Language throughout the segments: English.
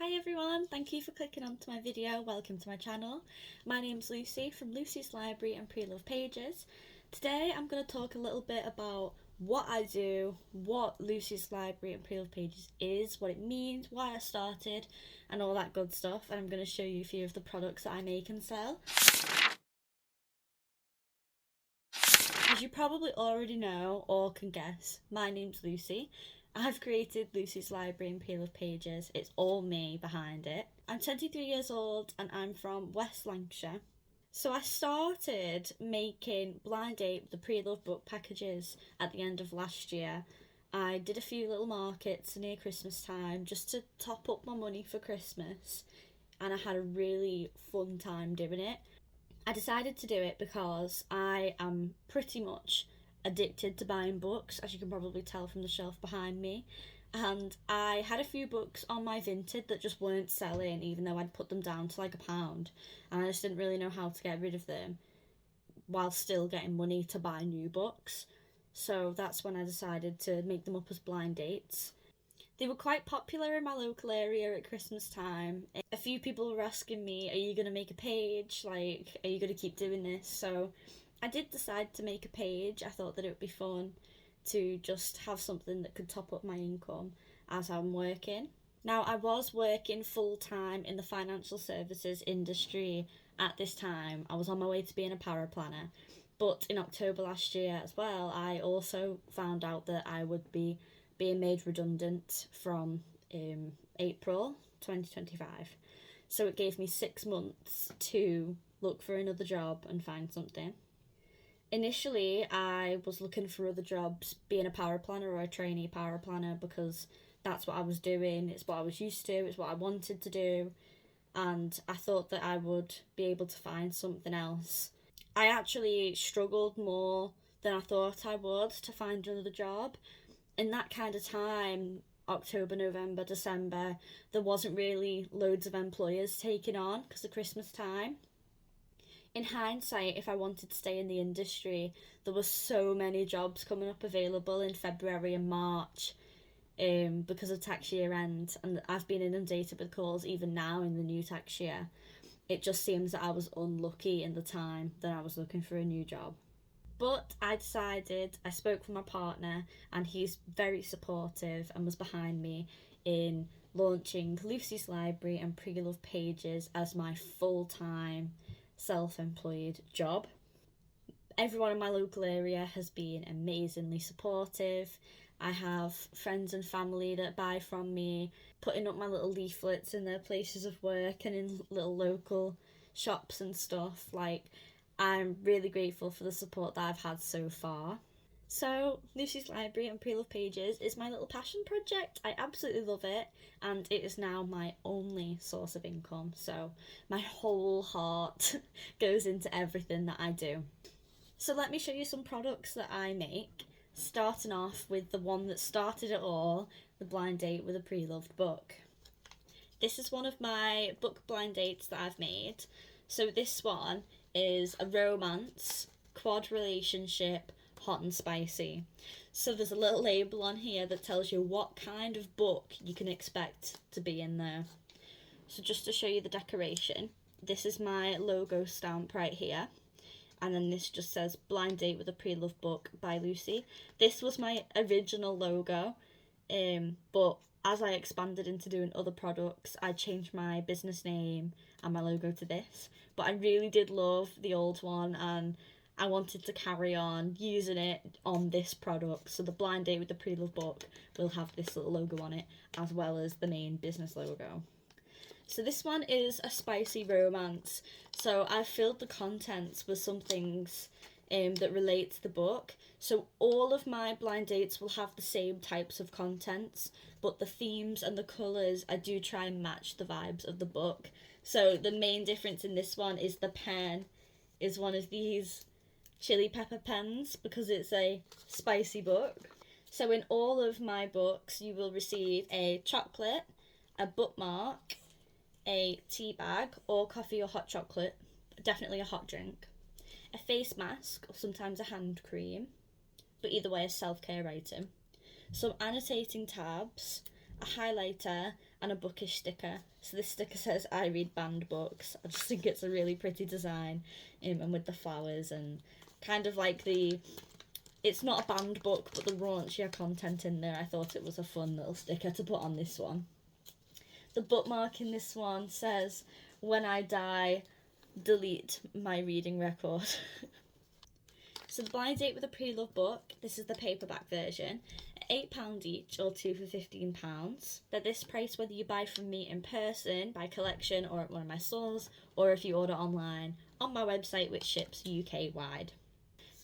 Hi everyone, thank you for clicking onto my video. Welcome to my channel. My name's Lucy from Lucy's Library and Preloved Pages. Today I'm going to talk a little bit about what I do, what Lucy's Library and Preloved Pages is, what it means, why I started, and all that good stuff. And I'm going to show you a few of the products that I make and sell. As you probably already know or can guess, my name's Lucy. I've created Lucy's Library and Preloved Pages. It's all me behind it. I'm 23 years old and I'm from West Lancashire. So I started making blind date the Preloved book packages at the end of last year. I did a few little markets near Christmas time just to top up my money for Christmas, and I had a really fun time doing it. I decided to do it because I am pretty much addicted to buying books, as you can probably tell from the shelf behind me. And I had a few books on my Vinted that just weren't selling, even though I'd put them down to like £1. And I just didn't really know how to get rid of them while still getting money to buy new books. So that's when I decided to make them up as blind dates. They were quite popular in my local area at Christmas time. A few people were asking me, are you going to make a page? Like, are you going to keep doing this? So I did decide to make a page. I thought that it would be fun to just have something that could top up my income as I'm working. Now, I was working full time in the financial services industry at this time. I was on my way to being a power planner. But in October last year as well, I also found out that I would be being made redundant from April 2025. So it gave me 6 months to look for another job and find something. Initially, I was looking for other jobs, being a power planner or a trainee power planner, because that's what I was doing, it's what I was used to, it's what I wanted to do, and I thought that I would be able to find something else. I actually struggled more than I thought I would to find another job. In that kind of time, October, November, December, there wasn't really loads of employers taking on because of Christmas time. In hindsight, if I wanted to stay in the industry, there were so many jobs coming up available in February and March because of tax year end, and I've been inundated with calls even now in the new tax year. It just seems that I was unlucky in the time that I was looking for a new job. But I decided, I spoke with my partner, and he's very supportive and was behind me in launching Lucy's Library and Preloved Pages as my full-time self-employed job. Everyone in my local area has been amazingly supportive. I have friends and family that buy from me, putting up my little leaflets in their places of work and in little local shops and stuff. Like, I'm really grateful for the support that I've had so far. So, Lucy's Library and Preloved Pages is my little passion project. I absolutely love it, and it is now my only source of income. So, my whole heart goes into everything that I do. So, let me show you some products that I make, starting off with the one that started it all, the blind date with a pre-loved book. This is one of my book blind dates that I've made. So, this one is a romance, quad relationship, hot and spicy. So there's a little label on here that tells you what kind of book you can expect to be in there. So just to show you the decoration, this is my logo stamp right here. And then this just says Blind Date with a Pre-Loved Book by Lucy. This was my original logo, but as I expanded into doing other products, I changed my business name and my logo to this. But I really did love the old one, and I wanted to carry on using it on this product. So the Blind Date with the Preloved Book will have this little logo on it, as well as the main business logo. So this one is a spicy romance. So I've filled the contents with some things that relate to the book. So all of my blind dates will have the same types of contents, but the themes and the colours, I do try and match the vibes of the book. So the main difference in this one is the pen is one of these chili pepper pens because it's a spicy book. So in all of my books, you will receive a chocolate, a bookmark, a tea bag or coffee or hot chocolate, definitely a hot drink, a face mask or sometimes a hand cream, but either way a self-care item, some annotating tabs, a highlighter, and a bookish sticker. So this sticker says I read banned books. I just think it's a really pretty design, and with the flowers and kind of like it's not a banned book, but the raunchier content in there. I thought it was a fun little sticker to put on this one. The bookmark in this one says, when I die, delete my reading record. So the blind date with a pre-loved book, this is the paperback version, £8 each or 2 for £15. They're this price whether you buy from me in person, by collection, or at one of my stores, or if you order online on my website, which ships UK wide.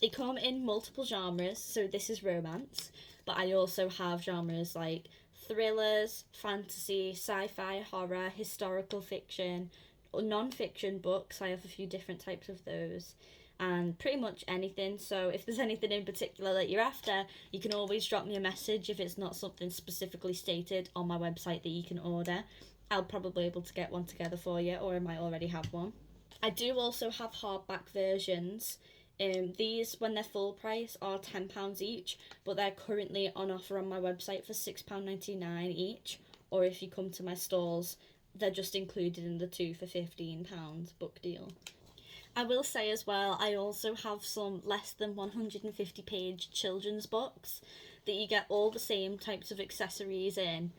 They come in multiple genres, so this is romance, but I also have genres like thrillers, fantasy, sci-fi, horror, historical fiction, or non-fiction books. I have a few different types of those, and pretty much anything. So if there's anything in particular that you're after, you can always drop me a message if it's not something specifically stated on my website that you can order. I'll probably be able to get one together for you, or I might already have one. I do also have hardback versions. These, when they're full price, are £10 each, but they're currently on offer on my website for £6.99 each, or if you come to my stores, they're just included in the 2 for £15 book deal. I will say as well, I also have some less than 150 page children's books that you get all the same types of accessories in,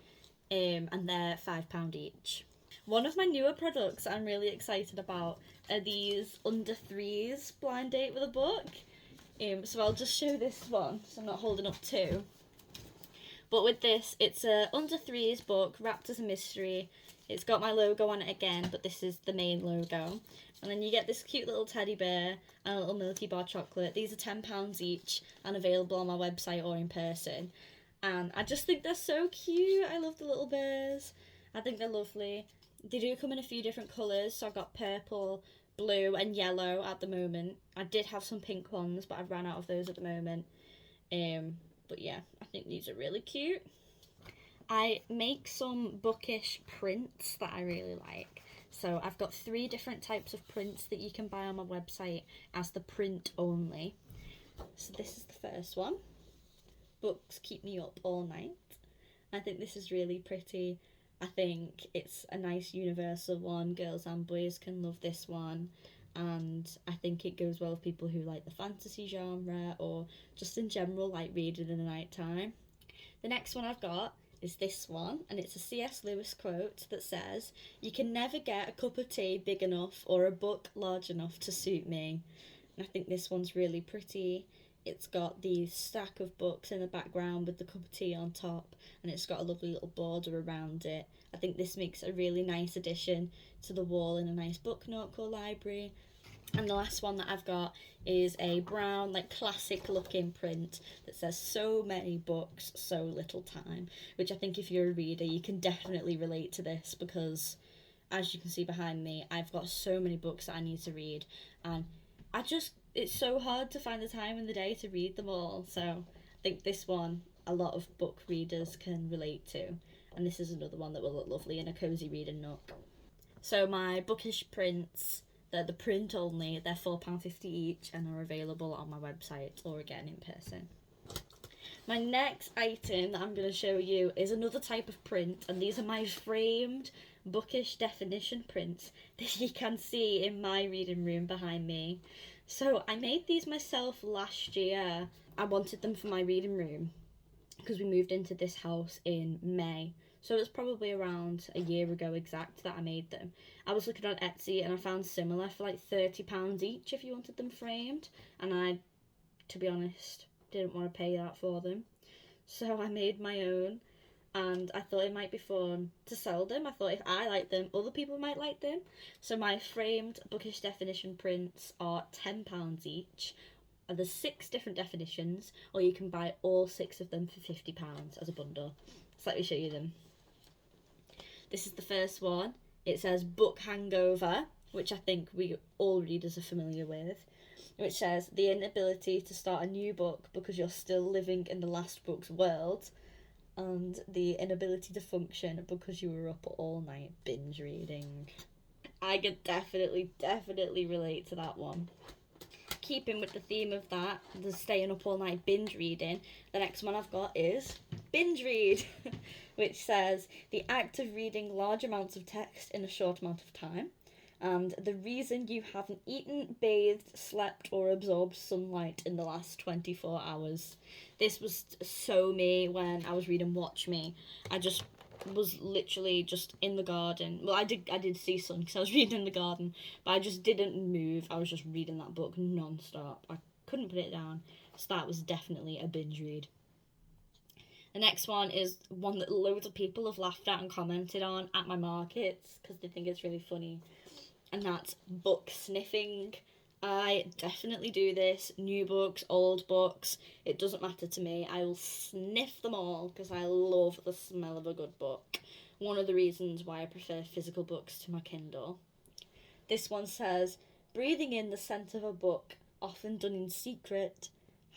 and they're £5 each. One of my newer products I'm really excited about are these under threes blind date with a book. So I'll just show this one, so I'm not holding up two. But with this, it's a under threes book wrapped as a mystery. It's got my logo on it again, but this is the main logo. And then you get this cute little teddy bear and a little Milky Bar chocolate. These are £10 each and available on my website or in person. And I just think they're so cute. I love the little bears. I think they're lovely. They do come in a few different colours, so I've got purple, blue and yellow at the moment. I did have some pink ones, but I've ran out of those at the moment. But yeah, I think these are really cute. I make some bookish prints that I really like. So I've got 3 different types of prints that you can buy on my website as the print only. So this is the first one. Books keep me up all night. I think this is really pretty. I think it's a nice universal one. Girls and boys can love this one. And I think it goes well with people who like the fantasy genre or just in general like reading in the night time. The next one I've got is this one, and it's a C.S. Lewis quote that says, "You can never get a cup of tea big enough or a book large enough to suit me." And I think this one's really pretty. It's got the stack of books in the background with the cup of tea on top, and it's got a lovely little border around it. I think this makes a really nice addition to the wall in a nice book nook or library. And the last one that I've got is a brown, like classic looking print that says so many books, so little time, which I think if you're a reader, you can definitely relate to this because as you can see behind me, I've got so many books that I need to read, and it's so hard to find the time in the day to read them all. So I think this one, a lot of book readers can relate to. And this is another one that will look lovely in a cosy reading nook. So my bookish prints, they're the print only, they're £4.50 each and are available on my website or again in person. My next item that I'm going to show you is another type of print, and these are my framed bookish definition prints that you can see in my reading room behind me. So I made these myself last year. I wanted them for my reading room because we moved into this house in May. So it's probably around a year ago exact that I made them. I was looking on Etsy and I found similar for like £30 each if you wanted them framed. And I, to be honest, didn't want to pay that for them. So I made my own, and I thought it might be fun to sell them. I thought if I like them, other people might like them. So my framed bookish definition prints are £10 each. There's 6 different definitions, or you can buy all 6 of them for £50 as a bundle. So let me show you them. This is the first one. It says book hangover, which I think all readers are familiar with, which says the inability to start a new book because you're still living in the last book's world, and the inability to function because you were up all night binge reading. I could definitely relate to that one. Keeping with the theme of that, the staying up all night binge reading, the next one I've got is binge read, which says the act of reading large amounts of text in a short amount of time, and the reason you haven't eaten, bathed, slept, or absorbed sunlight in the last 24 hours. This was so me when I was reading Watch Me. I just was literally just in the garden. Well, I did see sun because I was reading in the garden, but I just didn't move. I was just reading that book non-stop. I couldn't put it down. So that was definitely a binge read. The next one is one that loads of people have laughed at and commented on at my markets because they think it's really funny, and that's book sniffing. I definitely do this. New books, old books, it doesn't matter to me. I will sniff them all because I love the smell of a good book. One of the reasons why I prefer physical books to my Kindle. This one says, breathing in the scent of a book, often done in secret,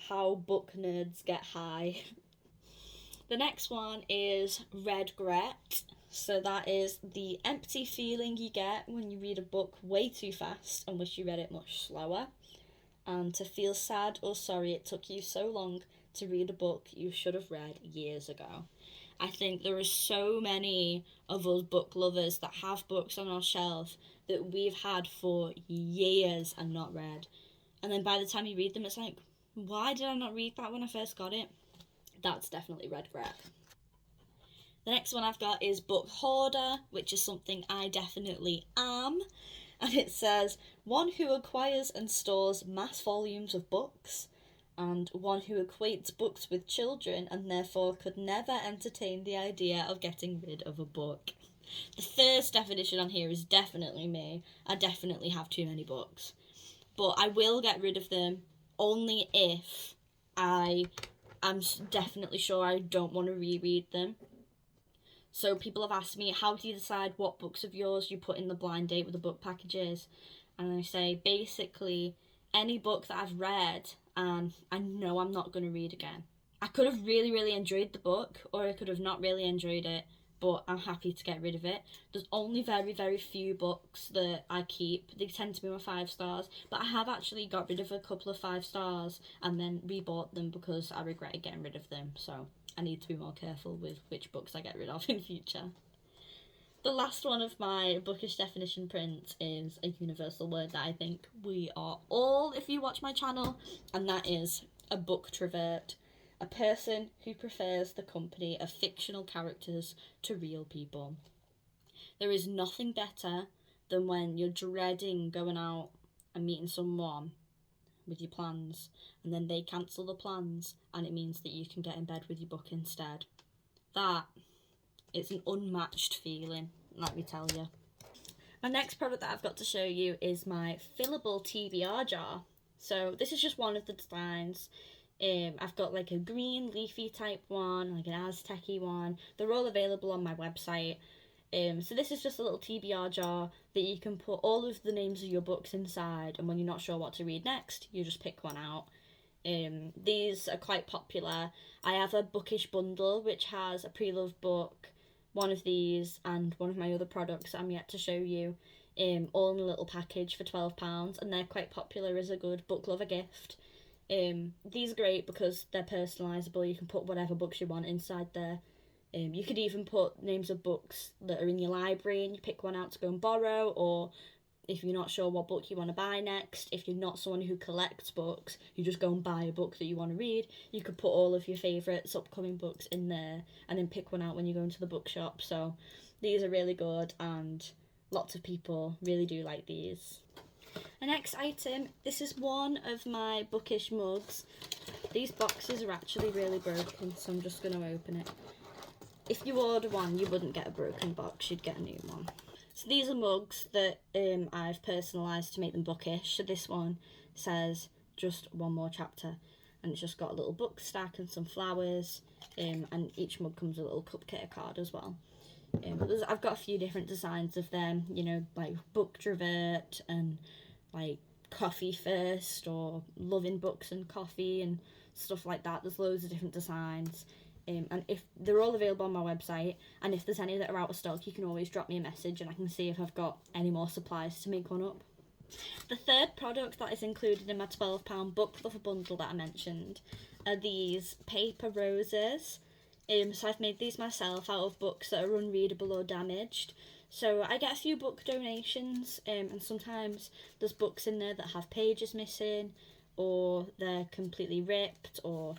how book nerds get high. The next one is regret. So that is the empty feeling you get when you read a book way too fast and wish you read it much slower. And to feel sad or sorry it took you so long to read a book you should have read years ago. I think there are so many of us book lovers that have books on our shelf that we've had for years and not read. And then by the time you read them, it's like, why did I not read that when I first got it? That's definitely regret. The next one I've got is book hoarder, which is something I definitely am. And it says, one who acquires and stores mass volumes of books, and one who equates books with children and therefore could never entertain the idea of getting rid of a book. The first definition on here is definitely me. I definitely have too many books. But I will get rid of them only if I'm definitely sure I don't want to reread them. So people have asked me, how do you decide what books of yours you put in the blind date with the book packages? And I say, basically, any book that I've read and I know I'm not going to read again. I could have really, really enjoyed the book, or I could have not really enjoyed it, but I'm happy to get rid of it. There's only very, very few books that I keep. They tend to be my 5 stars, but I have actually got rid of a couple of 5 stars and then rebought them because I regretted getting rid of them. So I need to be more careful with which books I get rid of in future. The last one of my bookish definition prints is a universal word that I think we are all, if you watch my channel, and that is a booktrovert. A person who prefers the company of fictional characters to real people. There is nothing better than when you're dreading going out and meeting someone with your plans, and then they cancel the plans, and it means that you can get in bed with your book instead. That is an unmatched feeling, let me tell you. My next product that I've got to show you is my fillable TBR jar. So this is just one of the designs. I've got like a green leafy type one, like an Aztec-y one. They're all available on my website. So this is just a little TBR jar that you can put all of the names of your books inside, and when you're not sure what to read next, you just pick one out. These are quite popular. I have a bookish bundle which has a Preloved book, one of these, and one of my other products I'm yet to show you, all in a little package for £12, and they're quite popular as a good book lover gift. These are great because they're personalisable. You can put whatever books you want inside there. You could even put names of books that are in your library and you pick one out to go and borrow, or if you're not sure what book you want to buy next, if you're not someone who collects books, you just go and buy a book that you want to read, you could put all of your favourites upcoming books in there and then pick one out when you go into the bookshop. So these are really good and lots of people really do like these. The next item, this is one of my bookish mugs. These boxes are actually really broken, so I'm just going to open it. If you order one, you wouldn't get a broken box, you'd get a new one. So these are mugs that I've personalised to make them bookish. So this one says, just one more chapter, and it's just got a little book stack and some flowers, and each mug comes with a little cupcake card as well. I've got a few different designs of them, you know, like booktrovert and like coffee first, or loving books and coffee and stuff like that. There's loads of different designs. And if they're all available on my website, and if there's any that are out of stock, you can always drop me a message and I can see if I've got any more supplies to make one up. The third product that is included in my £12 book lover bundle that I mentioned are these paper roses. So I've made these myself out of books that are unreadable or damaged. So I get a few book donations, and sometimes there's books in there that have pages missing, or they're completely ripped, or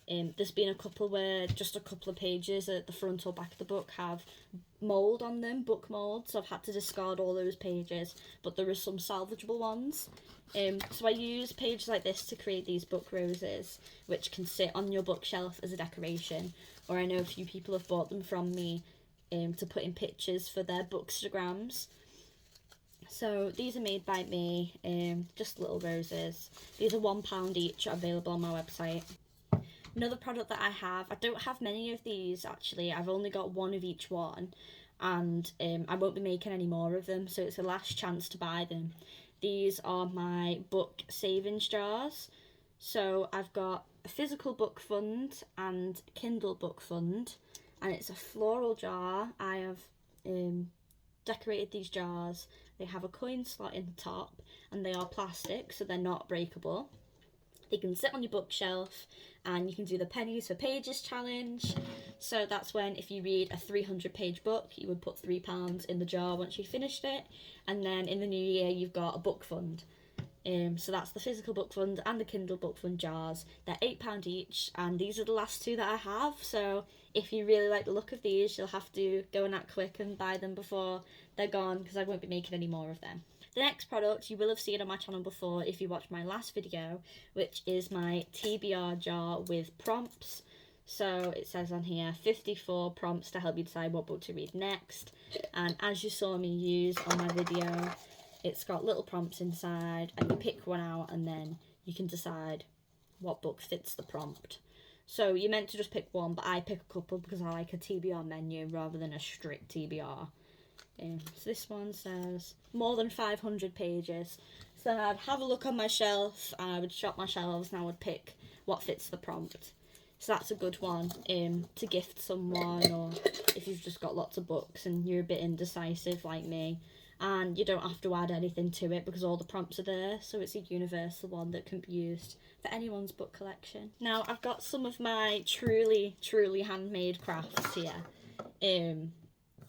there's been a couple where just a couple of pages at the front or back of the book have mould on them, book mould, so I've had to discard all those pages, but there are some salvageable ones. So I use pages like this to create these book roses, which can sit on your bookshelf as a decoration, or I know a few people have bought them from me to put in pictures for their bookstagrams. So these are made by me, just little roses. These are £1 each, available on my website. Another product that I don't have many of these actually, I've only got one of each one, and I won't be making any more of them, so it's the last chance to buy them. These are my book savings jars. So I've got a physical book fund and Kindle book fund, and it's a floral jar. I have decorated these jars. They have a coin slot in the top, and they are plastic, so they're not breakable. They can sit on your bookshelf, and you can do the pennies for pages challenge. So that's when, if you read a 300-page book, you would put £3 in the jar once you finished it, and then in the new year you've got a book fund. So that's the physical book fund and the Kindle book fund jars. They're £8 each, and these are the last two that I have. So if you really like the look of these, you'll have to go and act quick and buy them before they're gone, because I won't be making any more of them. The next product you will have seen on my channel before if you watched my last video, which is my TBR jar with prompts. So it says on here 54 prompts to help you decide what book to read next, and as you saw me use on my video, it's got little prompts inside, and you pick one out and then you can decide what book fits the prompt. So you're meant to just pick one, but I pick a couple because I like a TBR menu rather than a strict TBR. So this one says more than 500 pages. So then I'd have a look on my shelf, and I would shop my shelves, and I would pick what fits the prompt. So that's a good one to gift someone, or if you've just got lots of books and you're a bit indecisive like me, and you don't have to add anything to it because all the prompts are there, so it's a universal one that can be used for anyone's book collection. Now I've got some of my truly handmade crafts here.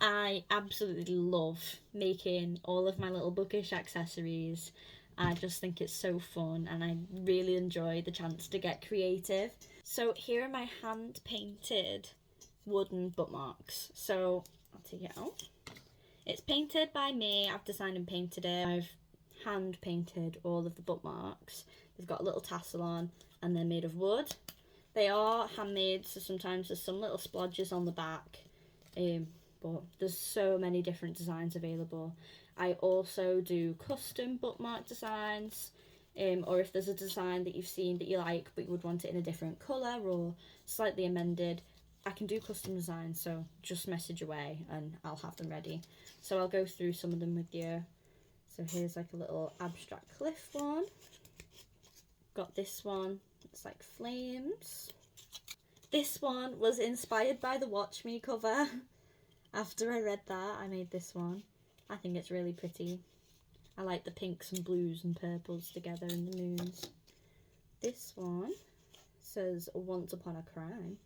I absolutely love making all of my little bookish accessories. I just think it's so fun, and I really enjoy the chance to get creative. So here are my hand painted wooden bookmarks. So I'll take it out. It's painted by me. I've designed and painted it. I've hand painted all of the bookmarks. They've got a little tassel on, and they're made of wood. They are handmade, so sometimes there's some little splodges on the back, but there's so many different designs available. I also do custom bookmark designs, or if there's a design that you've seen that you like but you would want it in a different colour or slightly amended, I can do custom designs, so just message away and I'll have them ready. So I'll go through some of them with you. So here's like a little abstract cliff one. Got this one, it's like flames. This one was inspired by the Watch Me cover. After I read that, I made this one. I think it's really pretty. I like the pinks and blues and purples together and the moons. This one says Once Upon a Crime.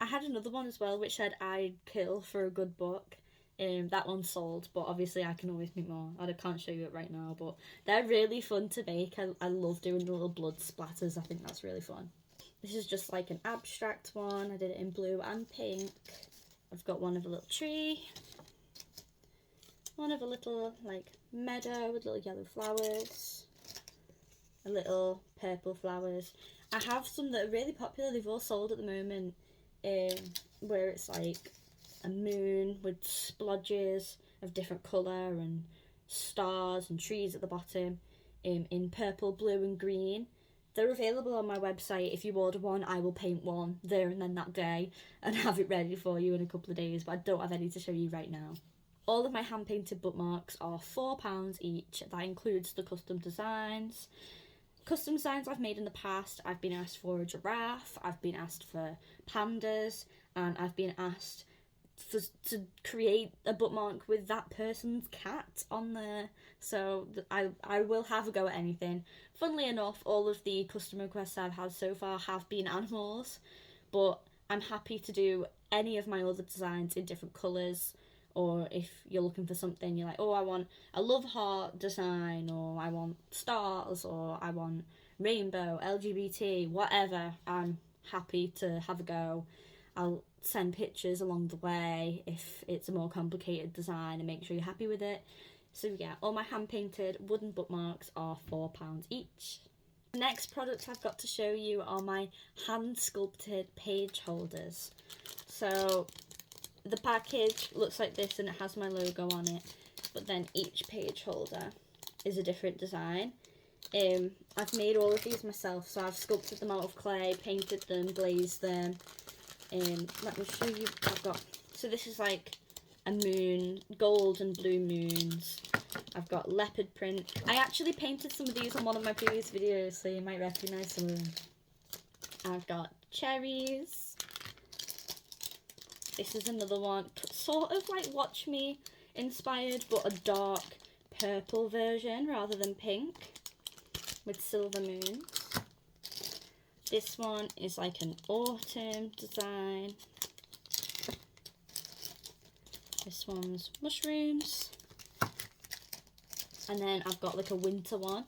I had another one as well which said I'd kill for a good book. That one sold, but obviously I can always make more. I can't show you it right now, but they're really fun to make. I love doing the little blood splatters. I think that's really fun. This is just like an abstract one. I did it in blue and pink. I've got one of a little tree, one of a little like meadow with little yellow flowers, a little purple flowers. I have some that are really popular. They've all sold at the moment, where it's like a moon with splodges of different colour and stars and trees at the bottom, in purple, blue and green. They're available on my website. If you order one, I will paint one there and then that day and have it ready for you in a couple of days, but I don't have any to show you right now. All of my hand-painted bookmarks are £4 each. That includes the custom designs. Custom designs I've made in the past, I've been asked for a giraffe, I've been asked for pandas, and I've been asked to create a bookmark with that person's cat on there. So I will have a go at anything. Funnily enough, all of the custom requests I've had so far have been animals, but I'm happy to do any of my other designs in different colours, or if you're looking for something, you're like, oh, I want a love heart design, or I want stars, or I want rainbow, LGBT, whatever, I'm happy to have a go. I'll send pictures along the way if it's a more complicated design and make sure you're happy with it. So yeah, all my hand painted wooden bookmarks are £4 each. The next product I've got to show you are my hand sculpted page holders. So the package looks like this and it has my logo on it, but then each page holder is a different design. I've made all of these myself, so I've sculpted them out of clay, painted them, glazed them. Let me show you. So this is like a moon, gold and blue moons. I've got leopard print. I actually painted some of these on one of my previous videos, so you might recognise some of them. I've got cherries. This is another one, sort of like Watch Me inspired, but a dark purple version rather than pink, with silver moons. This one is like an autumn design. This one's mushrooms. And then I've got like a winter one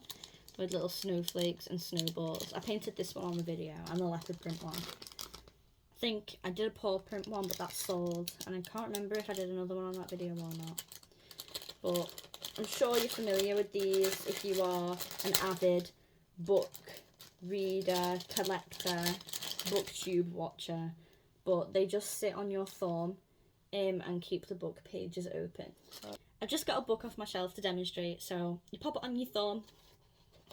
with little snowflakes and snowballs. I painted this one on the video, and the leopard print one. I think I did a paw print one, but that's sold. And I can't remember if I did another one on that video or not. But I'm sure you're familiar with these if you are an avid book reader, collector, booktube watcher. But they just sit on your thumb and keep the book pages open. So I've just got a book off my shelf to demonstrate. So you pop it on your thumb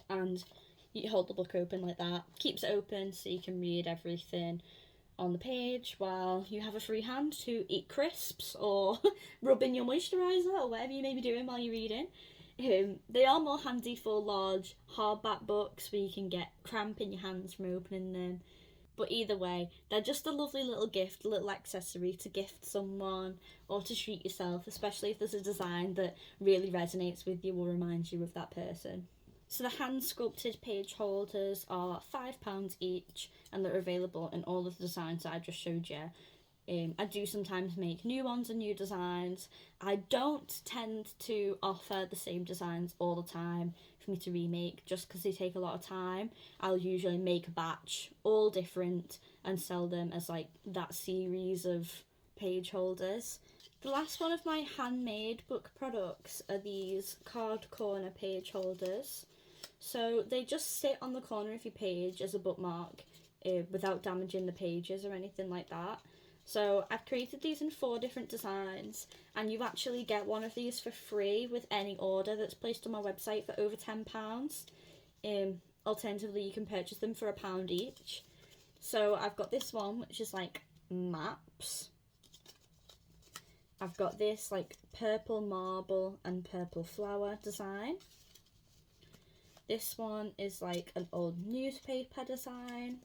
and you hold the book open like that. Keeps it open so you can read everything on the page while you have a free hand to eat crisps or rub in your moisturiser or whatever you may be doing while you're reading. They are more handy for large hardback books where you can get cramp in your hands from opening them. But either way, they're just a lovely little gift, a little accessory to gift someone or to treat yourself, especially if there's a design that really resonates with you or reminds you of that person. So the hand sculpted page holders are £5 each, and they're available in all of the designs that I just showed you. I do sometimes make new ones and new designs. I don't tend to offer the same designs all the time for me to remake just because they take a lot of time. I'll usually make a batch, all different, and sell them as like that series of page holders. The last one of my handmade book products are these card corner page holders. So they just sit on the corner of your page as a bookmark without damaging the pages or anything like that. So I've created these in 4 different designs, and you actually get one of these for free with any order that's placed on my website for over £10. Alternatively, you can purchase them for £1 each. So I've got this one, which is like maps. I've got this like purple marble and purple flower design. This one is like an old newspaper design.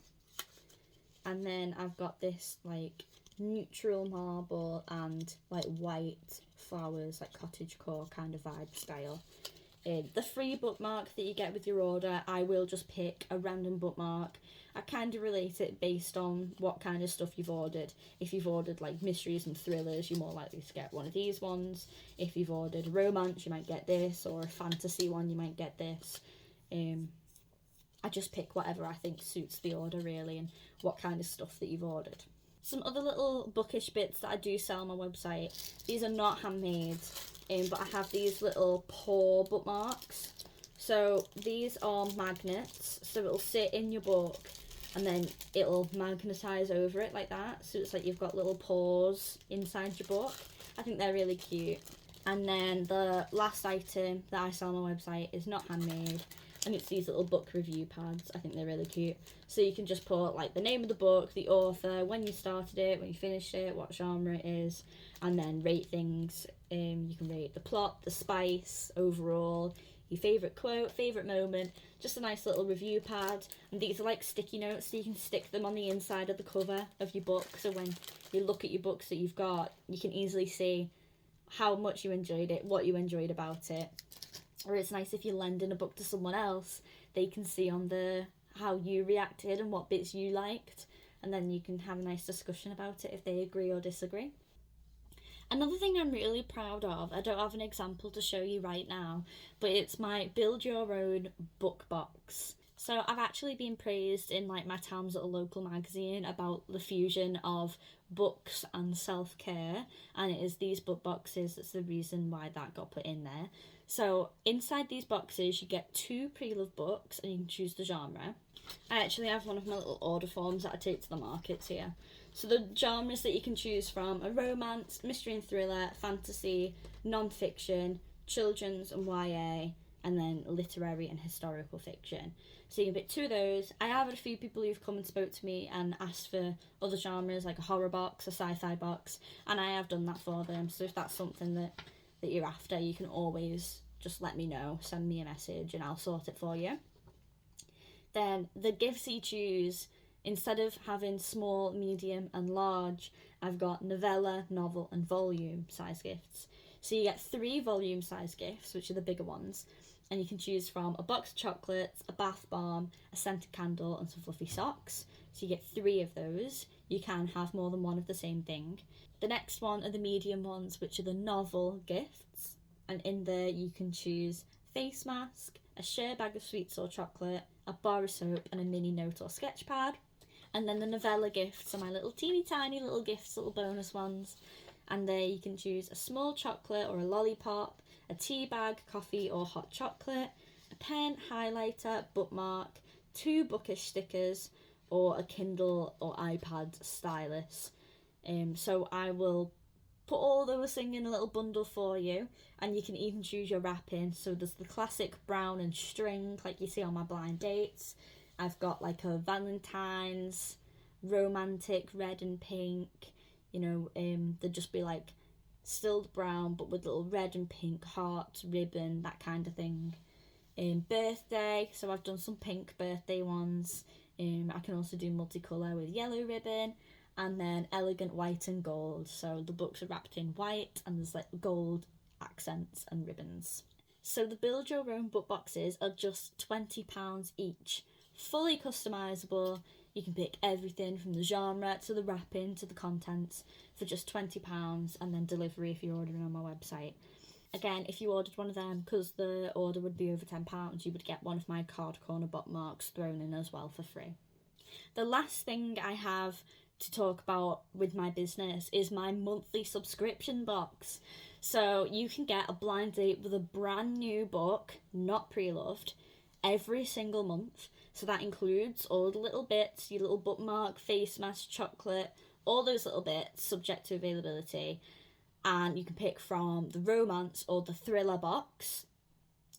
And then I've got this like neutral marble and like white flowers, like cottagecore kind of vibe style. The free bookmark that you get with your order, I will just pick a random bookmark. I kind of relate it based on what kind of stuff you've ordered. If you've ordered like mysteries and thrillers, you're more likely to get one of these ones. If you've ordered romance, you might get this, or a fantasy one, you might get this. I just pick whatever I think suits the order really, and what kind of stuff that you've ordered. Some other little bookish bits that I do sell on my website. These are not handmade, but I have these little paw bookmarks. So these are magnets, so it'll sit in your book and then it'll magnetise over it like that. So it's like you've got little paws inside your book. I think they're really cute. And then the last item that I sell on my website is not handmade, and it's these little book review pads. I think they're really cute. So you can just put like the name of the book, the author, when you started it, when you finished it, what genre it is, and then rate things. You can rate the plot, the spice, overall, your favourite quote, favourite moment, just a nice little review pad. And these are like sticky notes, so you can stick them on the inside of the cover of your book. So when you look at your books that you've got, you can easily see how much you enjoyed it, what you enjoyed about it. Or it's nice if you're lending a book to someone else, they can see on the how you reacted and what bits you liked, and then you can have a nice discussion about it if they agree or disagree. Another thing I'm really proud of, I don't have an example to show you right now, but it's my build your own book box. So I've actually been praised in like my town's little local magazine about the fusion of books and self-care, and it is these book boxes that's the reason why that got put in there. So inside these boxes you get 2 pre-loved books and you can choose the genre. I actually have one of my little order forms that I take to the markets here. So the genres that you can choose from are romance, mystery and thriller, fantasy, non-fiction, children's and YA, and then literary and historical fiction. So you can pick 2 of those. I have had a few people who've come and spoke to me and asked for other genres like a horror box, a sci-fi box, and I have done that for them. So if that's something that you're after, you can always just let me know, send me a message and I'll sort it for you. Then the gifts you choose, instead of having small, medium and large, I've got novella, novel and volume size gifts. So you get 3 volume size gifts, which are the bigger ones, and you can choose from a box of chocolates, a bath bomb, a scented candle and some fluffy socks. So you get 3 of those. You can have more than one of the same thing. The next one are the medium ones, which are the novel gifts, and in there you can choose face mask, a share bag of sweets or chocolate, a bar of soap and a mini note or sketch pad. And then the novella gifts are my little teeny tiny little gifts, little bonus ones. And there you can choose a small chocolate or a lollipop, a tea bag, coffee or hot chocolate, a pen, highlighter, bookmark, 2 bookish stickers, or a Kindle or iPad stylus. So I will put all those things in a little bundle for you, and you can even choose your wrapping. So there's the classic brown and string like you see on my blind dates. I've got like a Valentine's, romantic red and pink, they'd just be like stilled brown but with little red and pink hearts, ribbon, that kind of thing. Birthday, so I've done some pink birthday ones. I can also do multicolour with yellow ribbon, and then elegant white and gold. So the books are wrapped in white and there's like gold accents and ribbons. So the build your own book boxes are just £20 each. Fully customisable. You can pick everything from the genre to the wrapping to the contents for just £20, and then delivery if you're ordering on my website. Again, if you ordered one of them, because the order would be over £10, you would get one of my card corner bookmarks thrown in as well for free. The last thing I have to talk about with my business is my monthly subscription box. So you can get a blind date with a brand new book, not pre-loved, every single month. So that includes all the little bits, your little bookmark, face mask, chocolate, all those little bits, subject to availability. And you can pick from the romance or the thriller box.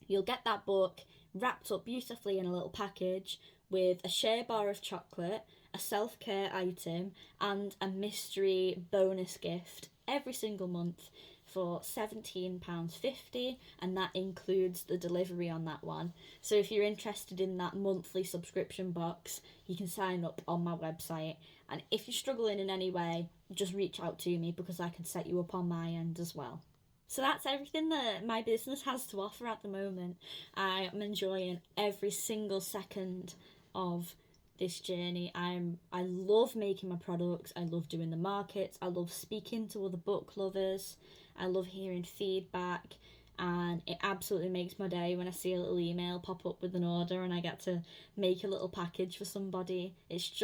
You'll get that book wrapped up beautifully in a little package with a share bar of chocolate, a self-care item, and a mystery bonus gift every single month for £17.50, and that includes the delivery on that one. So if you're interested in that monthly subscription box, you can sign up on my website, and if you're struggling in any way, just reach out to me because I can set you up on my end as well. So that's everything that my business has to offer at the moment. I am enjoying every single second of this journey. I love making my products, I love doing the markets, I love speaking to other book lovers, I love hearing feedback, and it absolutely makes my day when I see a little email pop up with an order and I get to make a little package for somebody. It's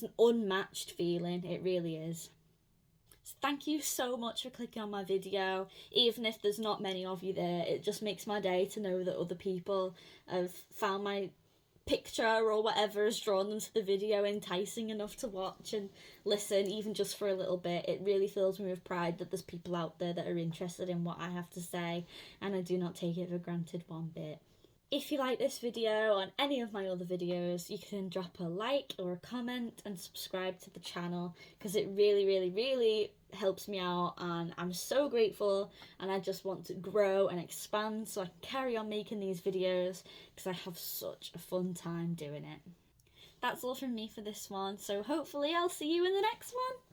an unmatched feeling, it really is. So thank you so much for clicking on my video. Even if there's not many of you there, it just makes my day to know that other people have found my picture or whatever has drawn them to the video enticing enough to watch and listen, even just for a little bit. It really fills me with pride that there's people out there that are interested in what I have to say, and I do not take it for granted one bit. If you like this video or any of my other videos, you can drop a like or a comment and subscribe to the channel, because it really, really, really helps me out, and I'm so grateful, and I just want to grow and expand so I can carry on making these videos because I have such a fun time doing it. That's all from me for this one, so hopefully I'll see you in the next one.